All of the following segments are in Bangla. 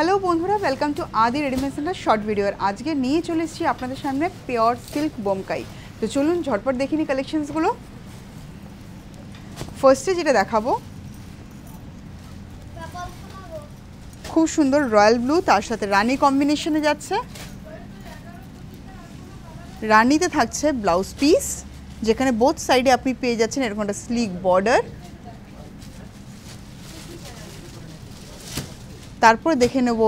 হ্যালো বন্ধুরা, ওয়েলকাম টু আদি রেডিমেড সেন্টার শর্ট ভিডিও। আর আজকে নিয়ে চলে এসেছি আপনাদের সামনে পিওর সিল্ক বোমকাই। তো চলুন ঝটপট দেখি নি কালেকশনসগুলো। ফার্স্টে যেটা দেখাবো খুব সুন্দর রয়্যাল ব্লু, তার সাথে রানি কম্বিনেশনে যাচ্ছে। রানিতে থাকছে ব্লাউজ পিস, যেখানে বোথ সাইডে আপনি পেয়ে যাচ্ছেন এরকম একটা স্লিক বর্ডার। তারপরে দেখে নেব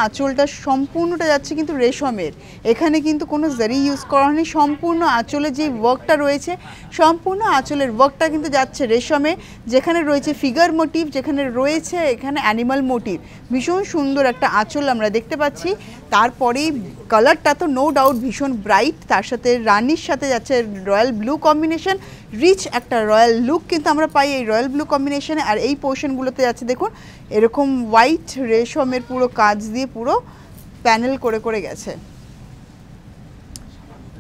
আঁচলটা সম্পূর্ণটা যাচ্ছে কিন্তু রেশমের। এখানে কিন্তু কোনো জারি ইউজ করা হয়নি। সম্পূর্ণ আঁচলে যে ওয়ার্কটা রয়েছে, সম্পূর্ণ আঁচলের ওয়ার্কটা কিন্তু যাচ্ছে রেশমে, যেখানে রয়েছে ফিগার মোটিভ, যেখানে রয়েছে এখানে অ্যানিমাল মোটিভ। ভীষণ সুন্দর একটা আঁচল আমরা দেখতে পাচ্ছি। তারপরেই কালারটা তো নো ডাউট ভীষণ ব্রাইট, তার সাথে রানির সাথে যাচ্ছে রয়্যাল ব্লু কম্বিনেশন। রিচ একটা রয়্যাল লুক কিন্তু আমরা পাই এই রয়্যাল ব্লু কম্বিনেশনে। আর এই পোর্শনগুলোতে যাচ্ছে দেখুন এরকম হোয়াইট রেশমের পুরো কাজ দিয়ে পুরো প্যানেল করে করে গেছে।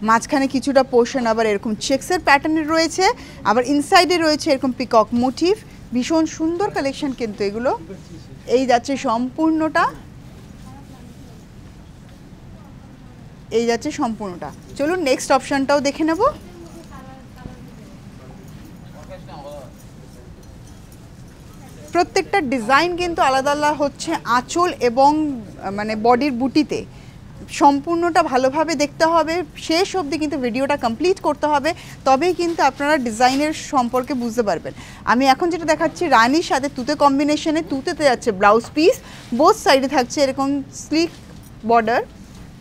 মাঝখানে কিছুটা পোর্শন আবার এরকম চেক্সের প্যাটার্নের রয়েছে, আবার ইনসাইডে রয়েছে এরকম পিকক মোটিভ। ভীষণ সুন্দর কালেকশন কিন্তু এগুলো। এই যাচ্ছে সম্পূর্ণটা, চলুন নেক্সট অপশনটাও দেখে নেব। প্রত্যেকটা ডিজাইন কিন্তু আলাদা আলাদা হচ্ছে আঁচল এবং মানে বডির বুটিতে। সম্পূর্ণটা ভালোভাবে দেখতে হবে, শেষ অবধি কিন্তু ভিডিওটা কমপ্লিট করতে হবে, তবেই কিন্তু আপনারা ডিজাইনের সম্পর্কে বুঝতে পারবেন। আমি এখন যেটা দেখাচ্ছি রানির সাথে তুতে কম্বিনেশনে, তুতেতে যাচ্ছে ব্লাউজ পিস, বোথ সাইডে থাকছে এরকম স্লিক বর্ডার।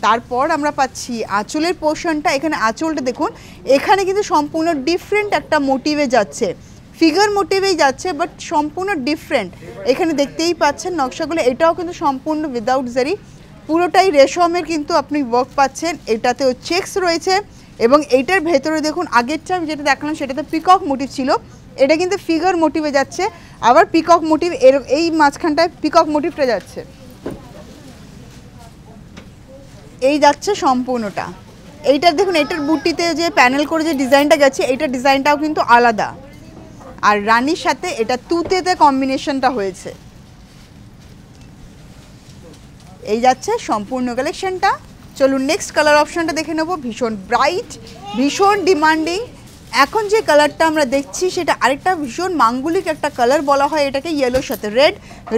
তারপর আমরা পাচ্ছি আঁচলের পোর্শনটা। এখানে আঁচলটা দেখুন, এখানে কিন্তু সম্পূর্ণ ডিফারেন্ট একটা মোটিভে যাচ্ছে, ফিগার মোটিভেই যাচ্ছে, বাট সম্পূর্ণ ডিফারেন্ট। এখানে দেখতেই পাচ্ছেন নকশাগুলো, এটাও কিন্তু সম্পূর্ণ উইদাউট জারি, পুরোটাই রেশমের কিন্তু আপনি ওয়ার্ক পাচ্ছেন। এটাতেও চেক্স রয়েছে এবং এইটার ভেতরে দেখুন, আগেরটা আমি যেটা দেখালাম সেটাতে পিকক মোটিভ ছিল, এটা কিন্তু ফিগার মোটিভে যাচ্ছে। আবার পিকক মোটিভ এই মাঝখানটায় পিকক মোটিভটা যাচ্ছে। এই যাচ্ছে সম্পূর্ণটা। এইটার দেখুন, এইটার বুটিতে যে প্যানেল করে যে ডিজাইনটা গেছে, এইটার ডিজাইনটাও কিন্তু আলাদা। আর রানির সাথে এটা তুতেতে কম্বিনেশনটা হয়েছে। এই যাচ্ছে সম্পূর্ণ কালেকশনটা। চলুন নেক্সট কালার অপশনটা দেখে নেব। ভীষণ ব্রাইট, ভীষণ ডিমান্ডিং। এখন যে কালারটা আমরা দেখছি সেটা আরেকটা ভীষণ মাঙ্গলিক একটা কালার বলা হয় এটাকে, ইয়েলোর সাথে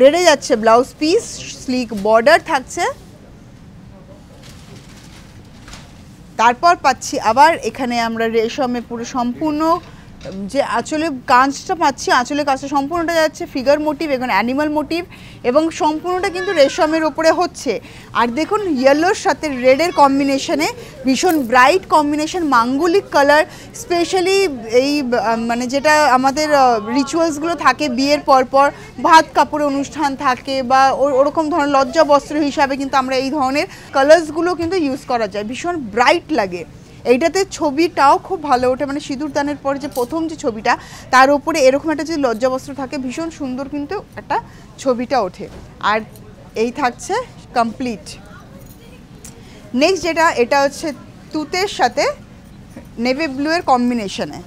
রেডে যাচ্ছে ব্লাউজ পিস, স্লিক বর্ডার থাকছে। তারপর পাচ্ছি আবার এখানে আমরা রেশমে পুরো সম্পূর্ণ যে আঁচলে কাঁচটা পাচ্ছি, আঁচলে কাঁচটা সম্পূর্ণটা যাচ্ছে ফিগার মোটিভ, এখানে অ্যানিমাল মোটিভ, এবং সম্পূর্ণটা কিন্তু রেশমের ওপরে হচ্ছে। আর দেখুন ইয়েলোর সাথে রেডের কম্বিনেশনে ভীষণ ব্রাইট কম্বিনেশন, মাঙ্গলিক কালার। স্পেশালি এই মানে যেটা আমাদের রিচুয়ালসগুলো থাকে বিয়ের পরপর, ভাত কাপড়ের অনুষ্ঠান থাকে বা ওরকম ধরনের লজ্জা বস্ত্র হিসাবে কিন্তু আমরা এই ধরনের কালার্সগুলো কিন্তু ইউজ করা যায়, ভীষণ ব্রাইট লাগে। এইটাতে ছবিটাও খুব ভালো ওঠে, মানে সিঁদুর দানের পরে যে প্রথম যে ছবিটা, তার উপরে এরকম একটা যে লজ্জাবস্ত্র থাকে, ভীষণ সুন্দর কিন্তু একটা ছবিটা ওঠে। আর এই থাকছে কমপ্লিট। নেক্সট যেটা, এটা হচ্ছে তুতের সাথে নেভি ব্লু এর কম্বিনেশনে।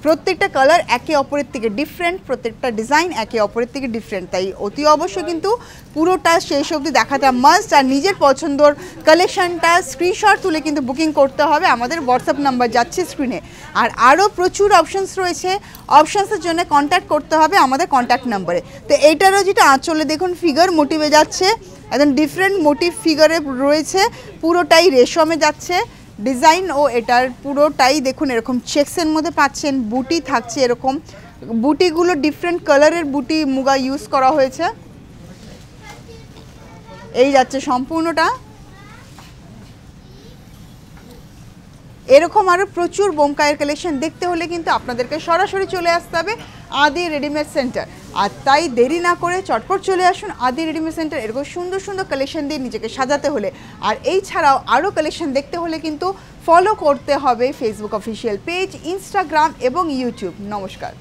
প্রত্যেকটা কালার একে অপরের থেকে ডিফারেন্ট, প্রত্যেকটা ডিজাইন একে অপরের থেকে ডিফারেন্ট, তাই অতি অবশ্যই কিন্তু পুরোটা শেষ অবধি দেখাটা মাস্ট। আর নিজের পছন্দর কালেকশনটা স্ক্রিনশট তুলে কিন্তু বুকিং করতে হবে, আমাদের হোয়াটসঅ্যাপ নাম্বার যাচ্ছে স্ক্রিনে। আর আরও প্রচুর অপশানস রয়েছে, অপশানসের জন্য কন্ট্যাক্ট করতে হবে আমাদের কন্ট্যাক্ট নাম্বারে। তো এইটারও যেটা আঁচলে দেখুন ফিগার মোটিভে যাচ্ছে, একদম ডিফারেন্ট মোটিভ ফিগারে রয়েছে, পুরোটাই রেশমে যাচ্ছে ডিজাইন। ও এটার পুরোটাই দেখুন এরকম চেক্সের মধ্যে পাচ্ছেন, বুটি থাকছে এরকম, বুটিগুলো ডিফারেন্ট কালারের বুটি মুগা ইউজ করা হয়েছে। এই যাচ্ছে সম্পূর্ণটা। এরকম আরও প্রচুর বোমকাইয়ের কালেকশন দেখতে হলে কিন্তু আপনাদেরকে সরাসরি চলে আসতে হবে আদি রেডিমেড সেন্টার। আর তাই দেরি না করে চটপট চলে আসুন আদি রেডিমেড সেন্টার। এরকম সুন্দর সুন্দর কালেকশন দিয়ে নিজেকে সাজাতে হলে, আর এই ছাড়াও আরও কালেকশন দেখতে হলে কিন্তু ফলো করতে হবে ফেসবুক অফিসিয়াল পেজ, ইনস্টাগ্রাম এবং ইউটিউব। নমস্কার।